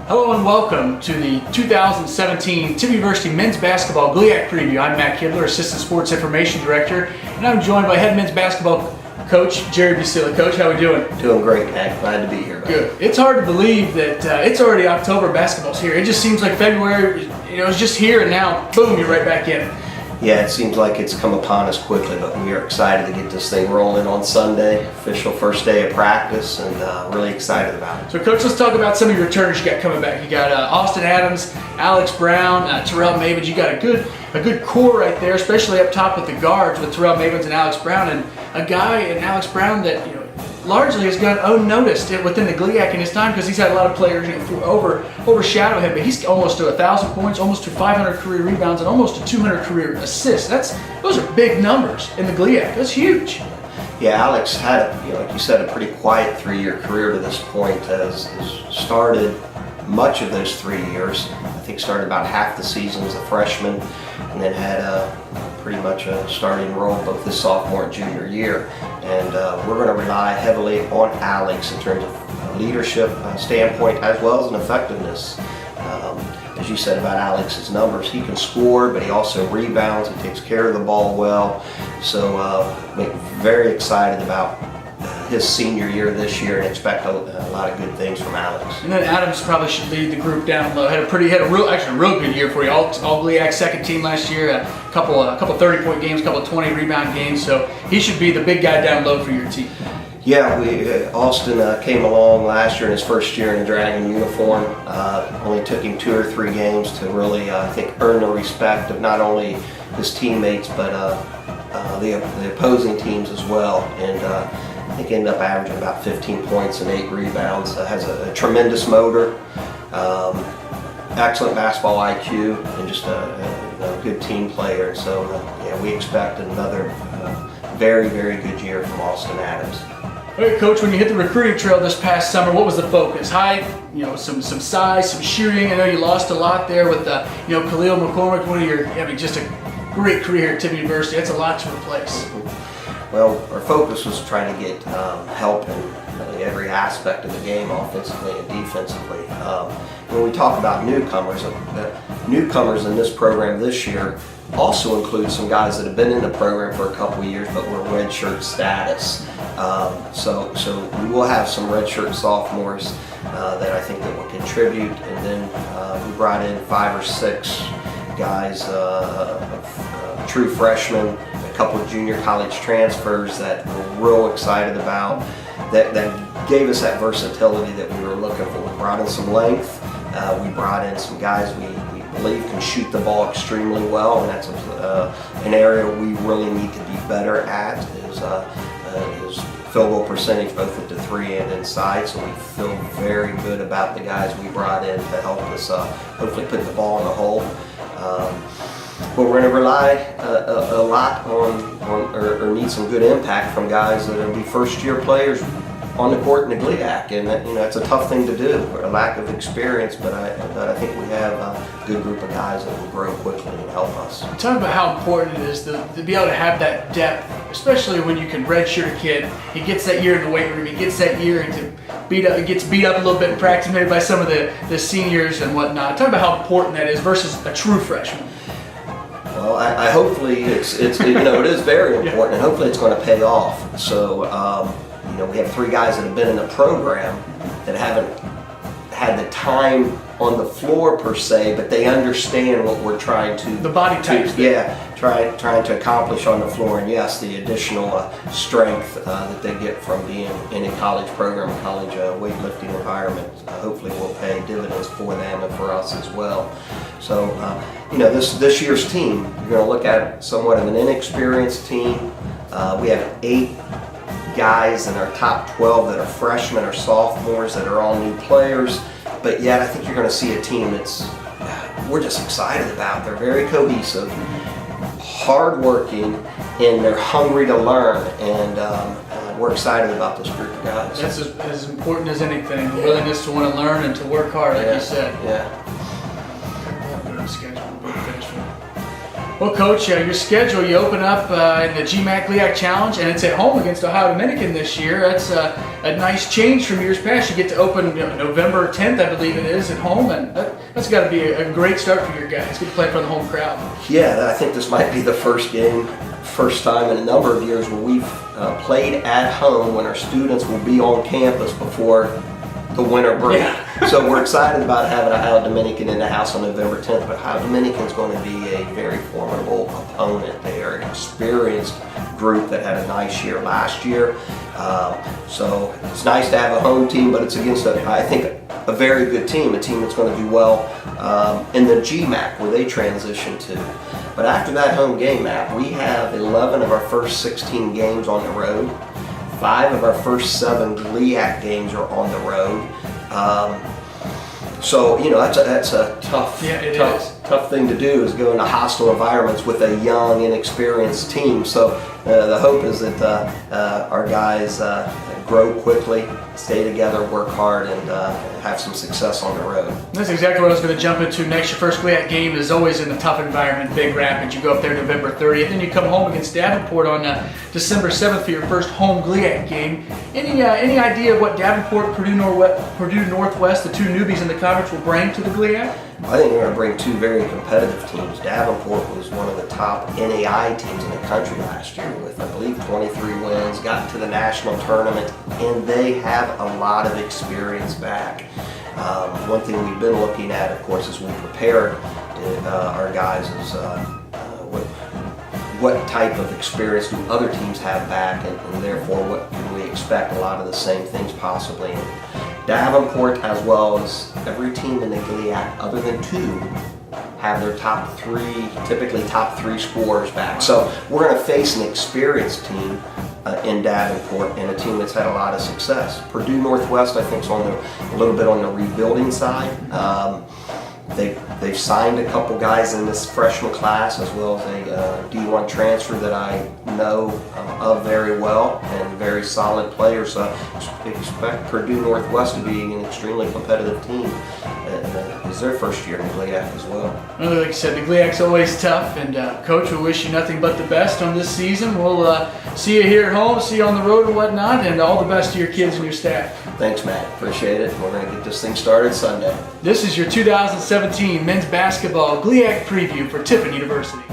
Hello and welcome to the 2017 Tiffin University Men's Basketball GLIAC Preview. I'm Matt Kibler, Assistant Sports Information Director, and I'm joined by Head Men's Basketball Coach Jerry Buccilla. Coach, how are we doing? Doing great, Matt. Glad to be here. Good. It's hard to believe that it's already October, basketball's here. It just seems like February, it's just here, and now, boom, you're right back in it. Yeah, it seems like it's come upon us quickly, but we are excited to get this thing rolling on Sunday. Official first day of practice, and really excited about it. So, Coach, let's talk about some of your returners you got coming back. You got Austin Adams, Alex Brown, Terrell Mavens. You got a good core right there, especially up top with the guards with Terrell Mavens and Alex Brown, and a guy in Alex Brown that largely has gone unnoticed within the GLIAC in his time because he's had a lot of players overshadow him, but he's almost to 1,000 points, almost to 500 career rebounds, and almost to 200 career assists. Those are big numbers in the GLIAC. That's huge. Yeah, Alex had, like you said, a pretty quiet 3-year career to this point. Has started much of those 3 years. I think started about half the season as a freshman, and then had pretty much a starting role both his sophomore and junior year. And we're going to rely heavily on Alex in terms of leadership standpoint as well as an effectiveness. As you said about Alex's numbers, he can score, but he also rebounds. He takes care of the ball well. So very excited about his senior year this year and expect a lot of good things from Alex. And then Adams probably should lead the group down low. Had a real good year for you. All GLIAC second team last year. A couple 30-point games, a couple 20 rebound games. So he should be the big guy down low for your team. Yeah, Austin came along last year in his first year in the Dragon uniform. Only took him 2 or 3 games to really, I think, earn the respect of not only his teammates but the opposing teams as well. And I think ended up averaging about 15 points and 8 rebounds. Has a tremendous motor, excellent basketball IQ, and just a good team player. So yeah, we expect another very, very good year from Austin Adams. All right, Coach, when you hit the recruiting trail this past summer, what was the focus? Height, some size, some shooting. I know you lost a lot there with Khalil McCormick, just a great career at Tiffin University. That's a lot to replace. Well, our focus was trying to get help in really every aspect of the game, offensively and defensively. When we talk about newcomers in this program this year also include some guys that have been in the program for a couple of years but were redshirt status. So we will have some redshirt sophomores that I think that will contribute, and then we brought in 5 or 6 guys, true freshmen, a couple of junior college transfers that we're real excited about, that gave us that versatility that we were looking for. We brought in some length, we brought in some guys we believe can shoot the ball extremely well, and that's an area we really need to be better at, is field goal percentage both at the 3 and inside. So we feel very good about the guys we brought in to help us hopefully put the ball in the hole. But we're going to rely a lot on or need some good impact from guys that will be first-year players on the court in the GLIAC, and it's a tough thing to do, a lack of experience. But I think we have a good group of guys that will grow quickly and help us. Talk about how important it is to be able to have that depth, especially when you can redshirt a kid. He gets that year in the weight room. He gets that year gets beat up a little bit in practice, maybe by some of the seniors and whatnot. Talk about how important that is versus a true freshman. Well, I hopefully it is very important, and hopefully it's going to pay off. So we have 3 guys that have been in the program that haven't had the time on the floor per se, but they understand what we're trying to the body types. Trying to accomplish on the floor, and yes, the additional strength that they get from being in a college program, a college weightlifting environment, hopefully will pay dividends for them and for us as well. So this year's team, you're going to look at somewhat of an inexperienced team. We have 8 guys in our top 12 that are freshmen or sophomores that are all new players, but yet I think you're going to see a team we're just excited about. They're very cohesive, hardworking, and they're hungry to learn, and we're excited about this group of guys. That's as important as anything, the willingness to want to learn and to work hard, like you said. Yeah. Well, Coach, your schedule, you open up in the GMAC GLIAC Challenge, and it's at home against Ohio Dominican this year. That's a nice change from years past. You get to open November 10th, I believe it is, at home, and that's got to be a great start for your guys. Get to play in front of the home crowd. Yeah, I think this might be the first time in a number of years where we've played at home when our students will be on campus before the winter break. Yeah. So we're excited about having Ohio Dominican in the house on November 10th, but Ohio Dominican is going to be a very formidable opponent. They are an experienced group that had a nice year last year. So it's nice to have a home team, but it's against, I think, a very good team, a team that's going to do well in the GMAC where they transition to. But after that home game, Matt, we have 11 of our first 16 games on the road. 5 of our first 7 GLIAC games are on the road. So, that's a tough thing to do, is go into hostile environments with a young, inexperienced team. So the hope is that our guys grow quickly, stay together, work hard, and have some success on the road. That's exactly what I was going to jump into next. Your first GLIAC game is always in a tough environment, Big Rapids. You go up there November 30th, then you come home against Davenport on December 7th for your first home GLIAC game. Any idea of what Davenport, Purdue Northwest, the two newbies in the conference, will bring to the GLIAC? I think we're going to bring 2 very competitive teams. Davenport was one of the top NAI teams in the country last year with, I believe, 23 wins, got to the national tournament, and they have a lot of experience back. One thing we've been looking at, of course, as we prepare our guys is what type of experience do other teams have back, and therefore what can we expect? A lot of the same things possibly. And Davenport, as well as every team in the GLIAC, other than 2, have their typically top 3 scorers back. So we're going to face an experienced team in Davenport and a team that's had a lot of success. Purdue Northwest, I think, is a little bit on the rebuilding side. They've signed a couple guys in this freshman class, as well as a D1 transfer that I know of very well, and very solid players. So I expect Purdue Northwest to be an extremely competitive team. It's their first year in the GLIAC as well. Well, like I said, the GLIAC's always tough, and Coach, we wish you nothing but the best on this season. We'll see you here at home, see you on the road and whatnot, and all the best to your kids and your staff. Thanks, Matt. Appreciate it. We're going to get this thing started Sunday. This is your 2017 men's basketball GLIAC preview for Tiffin University.